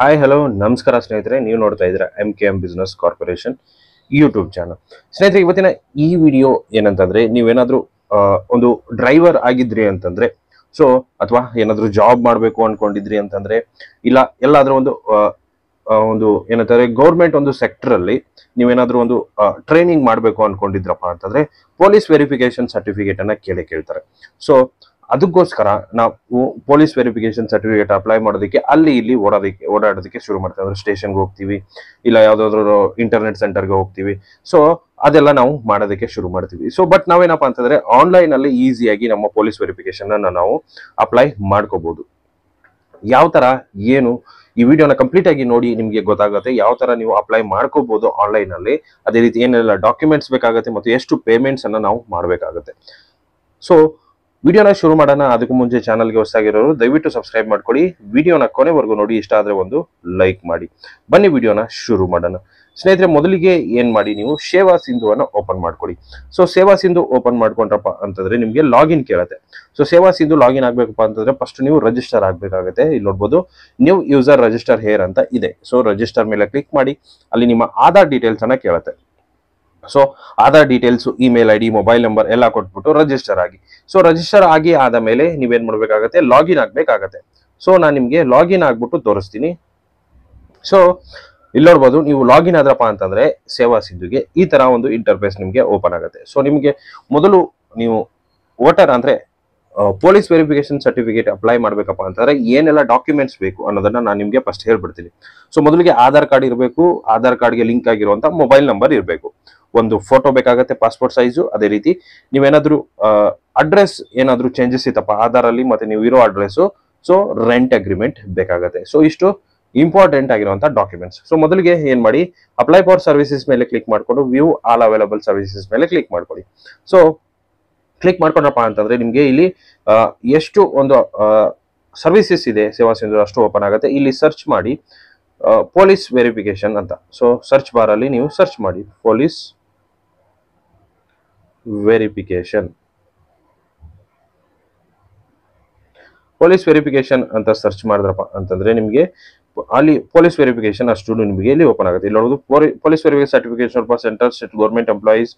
Hi hello ನಮಸ್ಕಾರ ಸ್ನೇಹಿತರೆ, ನೀವು ನೋಡ್ತಾ ಇದ್ದೀರಾ MKM business corporation YouTube channel. ಸ್ನೇಹಿತರೆ, ಇವತ್ತಿನ ಈ ವಿಡಿಯೋ ಏನಂತಂದ್ರೆ, ನೀವೇನಾದ್ರೂ ಒಂದು ಡ್ರೈವರ್ ಆಗಿದ್ರಿ ಅಂತಂದ್ರೆ, ಸೊ ಅಥವಾ ಏನಾದ್ರೂ ಜಾಬ್ ಮಾಡಬೇಕು ಅನ್ಕೊಂಡಿದ್ರಿ ಅಂತಂದ್ರೆ, ಇಲ್ಲ ಎಲ್ಲಾದ್ರೂ ಒಂದು ಏನಂತಾರೆ ಗೌರ್ಮೆಂಟ್ ಒಂದು ಸೆಕ್ಟರ್ ಅಲ್ಲಿ ನೀವೇನಾದ್ರೂ ಒಂದು ಟ್ರೈನಿಂಗ್ ಮಾಡಬೇಕು ಅನ್ಕೊಂಡಿದ್ರಪ್ಪ ಅಂತಂದ್ರೆ ಪೊಲೀಸ್ ವೆರಿಫಿಕೇಶನ್ ಸರ್ಟಿಫಿಕೇಟ್ ಅನ್ನ ಕೇಳ್ತಾರೆ. ಸೊ ಅದಕ್ಕೋಸ್ಕರ ನಾವು ಪೊಲೀಸ್ ವೆರಿಫಿಕೇಶನ್ ಸರ್ಟಿಫಿಕೇಟ್ ಅಪ್ಲೈ ಮಾಡೋದಕ್ಕೆ ಅಲ್ಲಿ ಇಲ್ಲಿ ಓಡಾಡೋದಕ್ಕೆ ಶುರು ಮಾಡ್ತೀವಿ. ಅಂದ್ರೆ ಸ್ಟೇಷನ್ಗೆ ಹೋಗ್ತೀವಿ, ಇಲ್ಲ ಯಾವ್ದಾದ್ರು ಇಂಟರ್ನೆಟ್ ಸೆಂಟರ್ಗೆ ಹೋಗ್ತೀವಿ. ಸೊ ಅದೆಲ್ಲ ನಾವು ಮಾಡೋದಕ್ಕೆ ಶುರು ಮಾಡ್ತೀವಿ. ಸೊ ಬಟ್ ನಾವೇನಪ್ಪಾ ಅಂತಂದ್ರೆ ಆನ್ಲೈನ್ ಅಲ್ಲಿ ಈಸಿಯಾಗಿ ನಮ್ಮ ಪೊಲೀಸ್ ವೆರಿಫಿಕೇಶನ್ ಅನ್ನ ನಾವು ಅಪ್ಲೈ ಮಾಡ್ಕೋಬಹುದು. ಯಾವ ತರ ಏನು ಈ ವಿಡಿಯೋನ ಕಂಪ್ಲೀಟ್ ಆಗಿ ನೋಡಿ, ನಿಮ್ಗೆ ಗೊತ್ತಾಗುತ್ತೆ ಯಾವ ತರ ನೀವು ಅಪ್ಲೈ ಮಾಡ್ಕೋಬಹುದು ಆನ್ಲೈನ್ ಅಲ್ಲಿ. ಅದೇ ರೀತಿ ಏನೆಲ್ಲ ಡಾಕ್ಯುಮೆಂಟ್ಸ್ ಬೇಕಾಗುತ್ತೆ ಮತ್ತು ಎಷ್ಟು ಪೇಮೆಂಟ್ಸ್ ಅನ್ನ ನಾವು ಮಾಡಬೇಕಾಗುತ್ತೆ. ಸೊ ವಿಡಿಯೋನ ಶುರು ಮಾಡೋಣ. ಅದಕ್ಕೂ ಮುಂಚೆ ಚಾನಲ್ಗೆ ಹೊಸದಾಗಿರೋರು ದಯವಿಟ್ಟು ಸಬ್ಸ್ಕ್ರೈಬ್ ಮಾಡ್ಕೊಳ್ಳಿ. ವಿಡಿಯೋನ ಕೊನೆವರೆಗೂ ನೋಡಿ, ಇಷ್ಟ ಆದ್ರೆ ಒಂದು ಲೈಕ್ ಮಾಡಿ. ಬನ್ನಿ ವಿಡಿಯೋನ ಶುರು ಮಾಡೋಣ. ಸ್ನೇಹಿತರೆ, ಮೊದಲಿಗೆ ಏನ್ ಮಾಡಿ, ನೀವು ಸೇವಾ ಸಿಂಧುವನ್ನ ಓಪನ್ ಮಾಡ್ಕೊಳ್ಳಿ. ಸೊ ಸೇವಾ ಸಿಂಧು ಓಪನ್ ಮಾಡ್ಕೊಂಡ್ರಪ್ಪ ಅಂತಂದ್ರೆ ನಿಮ್ಗೆ ಲಾಗಿನ್ ಕೇಳುತ್ತೆ. ಸೊ ಸೇವಾ ಸಿಂಧು ಲಾಗಿನ್ ಆಗ್ಬೇಕಪ್ಪ ಅಂತಂದ್ರೆ ಫಸ್ಟ್ ನೀವು ರಿಜಿಸ್ಟರ್ ಆಗ್ಬೇಕಾಗುತ್ತೆ. ಇಲ್ಲಿ ನೋಡ್ಬೋದು ನ್ಯೂ ಯೂಸರ್ ರಿಜಿಸ್ಟರ್ ಹೇರ್ ಅಂತ ಇದೆ. ಸೊ ರಿಜಿಸ್ಟರ್ ಮೇಲೆ ಕ್ಲಿಕ್ ಮಾಡಿ, ಅಲ್ಲಿ ನಿಮ್ಮ ಆಧಾರ್ ಡೀಟೇಲ್ಸ್ ಅನ್ನ ಕೇಳುತ್ತೆ. So Aadhaar details, email ID, mobile number ಎಲ್ಲ ಕೊಟ್ಬಿಟ್ಟು ರಿಜಿಸ್ಟರ್ ಆಗಿ. ಸೊ ರಿಜಿಸ್ಟರ್ ಆಗಿ ಆದ ಮೇಲೆ ನೀವೇನ್ ಮಾಡ್ಬೇಕಾಗತ್ತೆ, ಲಾಗಿನ್ ಆಗ್ಬೇಕಾಗತ್ತೆ. ಸೊ ನಾನು ನಿಮ್ಗೆ ಲಾಗಿನ್ ಆಗ್ಬಿಟ್ಟು ತೋರಿಸ್ತೀನಿ. ಸೊ ಇಲ್ಲಿ ನೋಡ್ಬೋದು, ನೀವು ಲಾಗಿನ್ ಆದ್ರಪ್ಪ ಅಂತಂದ್ರೆ ಸೇವಾ ಸಿಂಧುಗೆ ಈ ತರ ಒಂದು ಇಂಟರ್ಫೇಸ್ ನಿಮ್ಗೆ ಓಪನ್ ಆಗುತ್ತೆ. ಸೊ ನಿಮ್ಗೆ ಮೊದಲು ನೀವು ವೋಟರ್ ಅಂದ್ರೆ ಪೊಲೀಸ್ ವೆರಿಫಿಕೇಶನ್ ಸರ್ಟಿಫಿಕೇಟ್ ಅಪ್ಲೈ ಮಾಡ್ಬೇಕಪ್ಪ ಅಂತಂದ್ರೆ ಏನೆಲ್ಲ ಡಾಕ್ಯುಮೆಂಟ್ಸ್ ಬೇಕು ಅನ್ನೋದನ್ನ ನಾನು ನಿಮ್ಗೆ ಫಸ್ಟ್ ಹೇಳ್ಬಿಡ್ತೀನಿ. ಸೊ ಮೊದಲಿಗೆ ಆಧಾರ್ ಕಾರ್ಡ್ ಇರಬೇಕು, ಆಧಾರ್ ಕಾರ್ಡ್ಗೆ ಲಿಂಕ್ ಆಗಿರುವಂತ ಮೊಬೈಲ್ ನಂಬರ್ ಇರಬೇಕು, ಒಂದು ಫೋಟೋ ಬೇಕಾಗತ್ತೆ ಪಾಸ್ಪೋರ್ಟ್ ಸೈಜು. ಅದೇ ರೀತಿ ನೀವೇನಾದ್ರೂ ಅಡ್ರೆಸ್ ಏನಾದ್ರೂ ಚೇಂಜಸ್ ಇತ್ತಪ್ಪ ಆಧಾರ್ ಅಲ್ಲಿ ಮತ್ತೆ ನೀವು ಇರೋ ಅಡ್ರೆಸ್, ಸೊ ರೆಂಟ್ ಅಗ್ರಿಮೆಂಟ್ ಬೇಕಾಗತ್ತೆ. ಸೊ ಇಷ್ಟು ಇಂಪಾರ್ಟೆಂಟ್ ಆಗಿರುವಂತ ಡಾಕ್ಯುಮೆಂಟ್ಸ್. ಸೊ ಮೊದಲಿಗೆ ಏನ್ ಮಾಡಿ, ಅಪ್ಲೈ ಫಾರ್ ಸರ್ವಿಸಸ್ ಮೇಲೆ ಕ್ಲಿಕ್ ಮಾಡ್ಕೊಂಡು ವ್ಯೂ ಆಲ್ ಅವೈಲಬಲ್ ಸರ್ವಿಸಸ್ ಮೇಲೆ ಕ್ಲಿಕ್ ಮಾಡ್ಕೊಳ್ಳಿ. ಸೊ ಕ್ಲಿಕ್ ಮಾಡ್ಕೊಂಡ್ರಪ್ಪ ಅಂತಂದ್ರೆ ನಿಮ್ಗೆ ಇಲ್ಲಿ ಎಷ್ಟು ಒಂದು ಸರ್ವಿಸಸ್ ಇದೆ ಸೇವಾ ಸಿಂಧು ಅಷ್ಟು ಓಪನ್ ಆಗುತ್ತೆ. ಇಲ್ಲಿ ಸರ್ಚ್ ಮಾಡಿ ಪೊಲೀಸ್ ವೆರಿಫಿಕೇಶನ್ ಅಂತ. ಸೊ ಸರ್ಚ್ ಬಾರ್ ಅಲ್ಲಿ ನೀವು ಸರ್ಚ್ ಮಾಡಿ ಪೊಲೀಸ್ ವೆರಿಫಿಕೇಶನ್ ಅಂತ ಸರ್ಚ್ ಮಾಡಿದ್ರಪ್ಪ ಅಂತಂದ್ರೆ ನಿಮ್ಗೆ ಅಲ್ಲಿ ಪೊಲೀಸ್ ವೆರಿಫಿಕೇಶನ್ ಅಷ್ಟು ನಿಮಗೆ ಇಲ್ಲಿ ಓಪನ್ ಆಗುತ್ತೆ. ಇಲ್ಲಿ ನೋಡೋದು police verification certification for central state government employees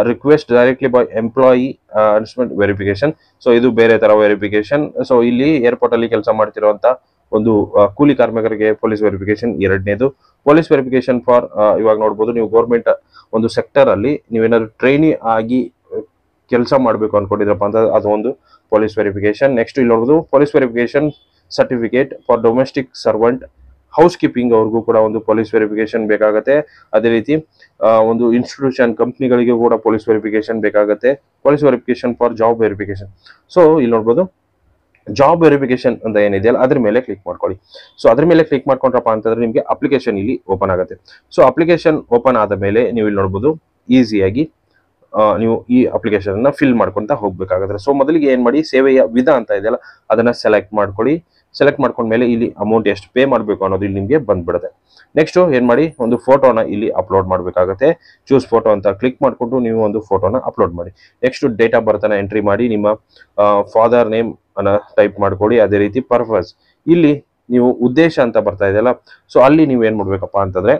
request directly by employee admission verification. So ಇದು ಬೇರೆ ತರ ವೆರಿಫಿಕೇಶನ್. ಸೊ ಇಲ್ಲಿ ಏರ್ಪೋರ್ಟ್ ಅಲ್ಲಿ ಕೆಲಸ ಮಾಡ್ತಿರುವಂತ ಒಂದು ಕೂಲಿ ಕಾರ್ಮಿಕರಿಗೆ ಪೊಲೀಸ್ ವೆರಿಫಿಕೇಶನ್. ಎರಡನೇದು ಪೊಲೀಸ್ ವೆರಿಫಿಕೇಶನ್ ಫಾರ್ ಇವಾಗ ನೋಡ್ಬೋದು, ನೀವು ಗೌರ್ಮೆಂಟ್ ಒಂದು ಸೆಕ್ಟರ್ ಅಲ್ಲಿ ನೀವೇನಾದ್ರು ಟ್ರೈನಿ ಆಗಿ ಕೆಲಸ ಮಾಡ್ಬೇಕು ಅನ್ಕೊಂಡಿದ್ರಪ್ಪ ಅಂತ ಅದು ಒಂದು ಪೊಲೀಸ್ ವೆರಿಫಿಕೇಶನ್. ನೆಕ್ಸ್ಟ್ ಇಲ್ಲಿ ನೋಡೋದು police verification certificate for domestic servant house keeping ಅವ್ರಿಗೂ ಕೂಡ ಒಂದು ಪೊಲೀಸ್ ವೆರಿಫಿಕೇಶನ್ ಬೇಕಾಗುತ್ತೆ. ಅದೇ ರೀತಿ ಒಂದು ಇನ್ಸ್ಟಿಟ್ಯೂಷನ್ ಕಂಪ್ನಿಗಳಿಗೂ ಕೂಡ ಪೊಲೀಸ್ ವೆರಿಫಿಕೇಶನ್ ಬೇಕಾಗುತ್ತೆ. Police verification for job verification. So ಇಲ್ಲಿ ನೋಡ್ಬೋದು ಜಾಬ್ ವೆರಿಫಿಕೇಶನ್ ಅಂತ ಏನಿದೆಯಲ್ಲ ಅದ್ರ ಮೇಲೆ ಕ್ಲಿಕ್ ಮಾಡ್ಕೊಳ್ಳಿ. ಸೊ ಅದ್ರ ಮೇಲೆ ಕ್ಲಿಕ್ ಮಾಡ್ಕೊಂಡ್ರಪ್ಪ ಅಂತಂದ್ರೆ ನಿಮ್ಗೆ ಅಪ್ಲಿಕೇಶನ್ ಇಲ್ಲಿ ಓಪನ್ ಆಗುತ್ತೆ. ಸೊ ಅಪ್ಲಿಕೇಶನ್ ಓಪನ್ ಆದ ಮೇಲೆ ನೀವು ಇಲ್ಲಿ ನೋಡ್ಬೋದು ಈಸಿಯಾಗಿ ನೀವು ಈ ಅಪ್ಲಿಕೇಶನ್ ಅನ್ನ ಫಿಲ್ ಮಾಡ್ಕೊಂತ ಹೋಗ್ಬೇಕಾಗುತ್ತೆ. ಸೊ ಮೊದಲಿಗೆ ಏನ್ ಮಾಡಿ, ಸೇವೆಯ ವಿಧ ಅಂತ ಇದೆಯಲ್ಲ ಅದನ್ನ ಸೆಲೆಕ್ಟ್ ಮಾಡ್ಕೊಳ್ಳಿ. ಸೆಲೆಕ್ಟ್ ಮಾಡ್ಕೊಂಡ್ಮೇಲೆ ಇಲ್ಲಿ ಅಮೌಂಟ್ ಎಷ್ಟು ಪೇ ಮಾಡಬೇಕು ಅನ್ನೋದು ಇಲ್ಲಿ ನಿಮ್ಗೆ ಬಂದ್ಬಿಡುತ್ತೆ. ನೆಕ್ಸ್ಟ್ ಏನ್ ಮಾಡಿ, ಒಂದು ಫೋಟೋನ ಇಲ್ಲಿ ಅಪ್ಲೋಡ್ ಮಾಡ್ಬೇಕಾಗತ್ತೆ. ಚೂಸ್ ಫೋಟೋ ಅಂತ ಕ್ಲಿಕ್ ಮಾಡ್ಕೊಂಡು ನೀವು ಒಂದು ಫೋಟೋನ ಅಪ್ಲೋಡ್ ಮಾಡಿ. ನೆಕ್ಸ್ಟ್ ಡೇಟ್ ಆಫ್ ಬರ್ತ್ ಅನ್ನ ಎಂಟ್ರಿ ಮಾಡಿ, ನಿಮ್ಮ ಫಾದರ್ ನೇಮ್ ಅನ್ನ ಟೈಪ್ ಮಾಡ್ಕೊಳ್ಳಿ. ಅದೇ ರೀತಿ ಪರ್ಪಸ್ ಇಲ್ಲಿ ನೀವು ಉದ್ದೇಶ ಅಂತ ಬರ್ತಾ ಇದೆಯಲ್ಲ, ಸೊ ಅಲ್ಲಿ ನೀವು ಏನ್ ಮಾಡ್ಬೇಕಪ್ಪ ಅಂತಂದ್ರೆ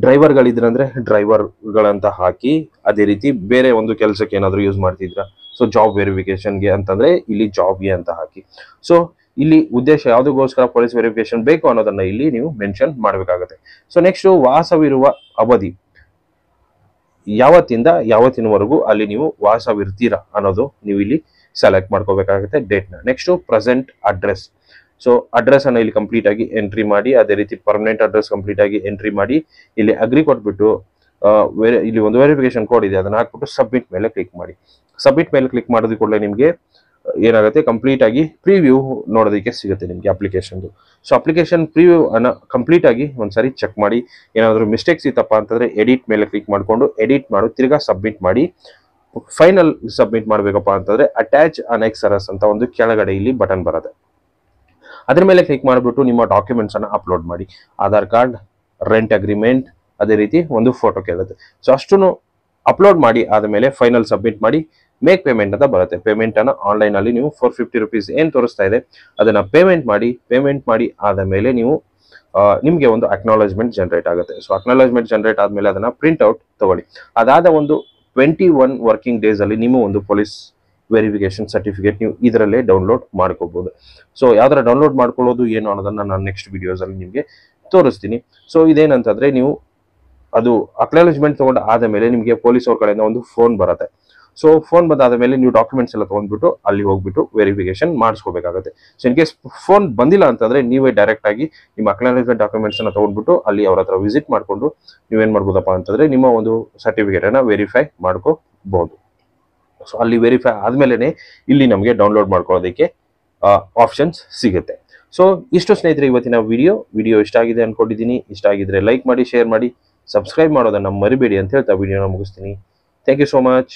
ಡ್ರೈವರ್ಗಳಿದ್ರಂದ್ರೆ ಡ್ರೈವರ್ಗಳಂತ ಹಾಕಿ. ಅದೇ ರೀತಿ ಬೇರೆ ಒಂದು ಕೆಲಸಕ್ಕೆ ಏನಾದ್ರು ಯೂಸ್ ಮಾಡ್ತಿದ್ರ, ಸೊ ಜಾಬ್ ವೆರಿಫಿಕೇಶನ್ಗೆ ಅಂತಂದ್ರೆ ಇಲ್ಲಿ ಜಾಬ್ಗೆ ಅಂತ ಹಾಕಿ. ಸೊ ಇಲ್ಲಿ ಉದ್ದೇಶ ಯಾವುದಕ್ಕೋಸ್ಕರ ಪೊಲೀಸ್ ವೆರಿಫಿಕೇಶನ್ ಬೇಕು ಅನ್ನೋದನ್ನ ಇಲ್ಲಿ ನೀವು ಮೆನ್ಷನ್ ಮಾಡಬೇಕಾಗುತ್ತೆ. ಸೊ ನೆಕ್ಸ್ಟ್ ವಾಸವಿರುವ ಅವಧಿ ಯಾವತ್ತಿಂದ ಯಾವತ್ತಿನವರೆಗೂ ಅಲ್ಲಿ ನೀವು ವಾಸವಿರ್ತೀರಾ ಅನ್ನೋದು ನೀವು ಇಲ್ಲಿ ಸೆಲೆಕ್ಟ್ ಮಾಡ್ಕೋಬೇಕಾಗುತ್ತೆ ಡೇಟ್ನ. Next present address. So address ಅನ್ನ ಇಲ್ಲಿ ಕಂಪ್ಲೀಟ್ ಆಗಿ ಎಂಟ್ರಿ ಮಾಡಿ. ಅದೇ ರೀತಿ ಪರ್ಮನೆಂಟ್ ಅಡ್ರೆಸ್ ಕಂಪ್ಲೀಟ್ ಆಗಿ ಎಂಟ್ರಿ ಮಾಡಿ. ಇಲ್ಲಿ ಅಗ್ರಿ ಕೊಟ್ಬಿಟ್ಟು ಇಲ್ಲಿ ಒಂದು ವೆರಿಫಿಕೇಶನ್ ಕೋಡ್ ಇದೆ, ಅದನ್ನ ಹಾಕ್ಬಿಟ್ಟು ಸಬ್ಮಿಟ್ ಮೇಲೆ ಕ್ಲಿಕ್ ಮಾಡಿ. ಸಬ್ಮಿಟ್ ಮೇಲೆ ಕ್ಲಿಕ್ ಮಾಡೋದು ಕೂಡಲೇ ನಿಮ್ಗೆ ಏನಾಗುತ್ತೆ, ಕಂಪ್ಲೀಟ್ ಆಗಿ ಪ್ರಿವ್ಯೂ ನೋಡೋದಕ್ಕೆ ಸಿಗುತ್ತೆ ನಿಮ್ಗೆ ಅಪ್ಲಿಕೇಶನ್. ಸೊ ಅಪ್ಲಿಕೇಶನ್ ಪ್ರಿವ್ಯೂ ಅನ್ನ ಕಂಪ್ಲೀಟ್ ಆಗಿ ಒಂದ್ಸರಿ ಚೆಕ್ ಮಾಡಿ. ಏನಾದ್ರು ಮಿಸ್ಟೇಕ್ಸ್ ಇತ್ತಪ್ಪ ಅಂತಂದ್ರೆ ಎಡಿಟ್ ಮೇಲೆ ಕ್ಲಿಕ್ ಮಾಡ್ಕೊಂಡು ಎಡಿಟ್ ಮಾಡು, ತಿರ್ಗಾ ಸಬ್ಮಿಟ್ ಮಾಡಿ. ಫೈನಲ್ ಸಬ್ಮಿಟ್ ಮಾಡ್ಬೇಕಪ್ಪ ಅಂತಂದ್ರೆ ಅಟ್ಯಾಚ್ ಅನೆಕ್ಸರಸ್ ಅಂತ ಒಂದು ಕೆಳಗಡೆ ಇಲ್ಲಿ ಬಟನ್ ಬರುತ್ತೆ, ಅದ್ರ ಮೇಲೆ ಕ್ಲಿಕ್ ಮಾಡಿಬಿಟ್ಟು ನಿಮ್ಮ ಡಾಕ್ಯುಮೆಂಟ್ಸ್ ಅನ್ನ ಅಪ್ಲೋಡ್ ಮಾಡಿ. ಆಧಾರ್ ಕಾರ್ಡ್, ರೆಂಟ್ ಅಗ್ರಿಮೆಂಟ್, ಅದೇ ರೀತಿ ಒಂದು ಫೋಟೋ ಕೇಳುತ್ತೆ. ಸೊ ಅಷ್ಟನ್ನು ಅಪ್ಲೋಡ್ ಮಾಡಿ ಆದಮೇಲೆ ಫೈನಲ್ ಸಬ್ಮಿಟ್ ಮಾಡಿ. ಮೇಕ್ ಪೇಮೆಂಟ್ ಅಂತ ಬರುತ್ತೆ. ಪೇಮೆಂಟ್ ಅನ್ನ ಆನ್ಲೈನ್ ಅಲ್ಲಿ ನೀವು 450 ರುಪೀಸ್ ಏನ್ ತೋರಿಸ್ತಾ ಇದೆ ಅದನ್ನ ಪೇಮೆಂಟ್ ಮಾಡಿ ಆದ ಮೇಲೆ ನೀವು ನಿಮಗೆ ಒಂದು ಅಕ್ನಾಲಜ್ಮೆಂಟ್ ಜನರೇಟ್ ಆಗುತ್ತೆ. ಸೊ ಅಕ್ನಾಲಜ್ಮೆಂಟ್ ಜನರೇಟ್ ಆದ್ಮೇಲೆ ಅದನ್ನ ಪ್ರಿಂಟ್ ಔಟ್ ತಗೊಳ್ಳಿ. ಅದಾದ ಒಂದು 21 ವರ್ಕಿಂಗ್ ಡೇಸ್ ಅಲ್ಲಿ ನಿಮ್ಮ ಒಂದು ಪೊಲೀಸ್ ವೆರಿಫಿಕೇಶನ್ ಸರ್ಟಿಫಿಕೇಟ್ ನೀವು ಇದರಲ್ಲೇ ಡೌನ್ಲೋಡ್ ಮಾಡ್ಕೋಬಹುದು. ಸೊ ಯಾವ್ದಾರ ಡೌನ್ಲೋಡ್ ಮಾಡ್ಕೊಳ್ಳೋದು ಏನು ಅನ್ನೋದನ್ನ ನಾನು ನೆಕ್ಸ್ಟ್ ವಿಡಿಯೋಸ್ ಅಲ್ಲಿ ನಿಮಗೆ ತೋರಿಸ್ತೀನಿ. ಸೊ ಇದೇನಂತಂದ್ರೆ ನೀವು ಅದು ಅಕ್ನಾಲಜ್ಮೆಂಟ್ ತಗೊಂಡು ಆದ ಮೇಲೆ ನಿಮಗೆ ಪೊಲೀಸ್ ಅವ್ರ ಕಡೆಯಿಂದ ಒಂದು ಫೋನ್ ಬರುತ್ತೆ. ಸೊ ಫೋನ್ ಬಂದಾದ ಮೇಲೆ ನೀವು ಡಾಕ್ಯುಮೆಂಟ್ಸ್ ಎಲ್ಲ ತಗೊಂಡ್ಬಿಟ್ಟು ಅಲ್ಲಿ ಹೋಗ್ಬಿಟ್ಟು ವೆರಿಫಿಕೇಶನ್ ಮಾಡಿಸ್ಕೋಬೇಕಾಗುತ್ತೆ. ಸೊ ಇನ್ ಕೇಸ್ ಫೋನ್ ಬಂದಿಲ್ಲ ಅಂತಂದ್ರೆ ನೀವೇ ಡೈರೆಕ್ಟ್ ಆಗಿ ನಿಮ್ಮ ಅಕ್ನಾಲಜ್ಮೆಂಟ್ ಡಾಕ್ಯುಮೆಂಟ್ಸ್ ಅನ್ನ ತಗೊಂಡ್ಬಿಟ್ಟು ಅಲ್ಲಿ ಅವ್ರ ಹತ್ರ ವಿಸಿಟ್ ಮಾಡ್ಕೊಂಡು ನೀವೇನ್ ಮಾಡ್ಬೋದಪ್ಪ ಅಂತಂದ್ರೆ ನಿಮ್ಮ ಒಂದು ಸರ್ಟಿಫಿಕೇಟ್ ಅನ್ನ ವೆರಿಫೈ ಮಾಡ್ಕೋಬಹುದು. ಸೊ ಅಲ್ಲಿ ವೆರಿಫೈ ಆದ್ಮೇಲೆ ಇಲ್ಲಿ ನಮಗೆ ಡೌನ್ಲೋಡ್ ಮಾಡ್ಕೊಳ್ಳೋದಕ್ಕೆ ಆಪ್ಷನ್ಸ್ ಸಿಗುತ್ತೆ. ಸೊ ಇಷ್ಟು ಸ್ನೇಹಿತರೆ ಇವತ್ತಿನ ವಿಡಿಯೋ ಇಷ್ಟ ಆಗಿದೆ ಅನ್ಕೊಂಡಿದ್ದೀನಿ. ಇಷ್ಟ ಆಗಿದ್ರೆ ಲೈಕ್ ಮಾಡಿ, ಶೇರ್ ಮಾಡಿ, ಸಬ್ಸ್ಕ್ರೈಬ್ ಮಾಡೋದನ್ನ ಮರಿಬೇಡಿ ಅಂತ ಹೇಳ್ತಾ ವಿಡಿಯೋನ ಮುಗಿಸ್ತೀನಿ. Thank you so much.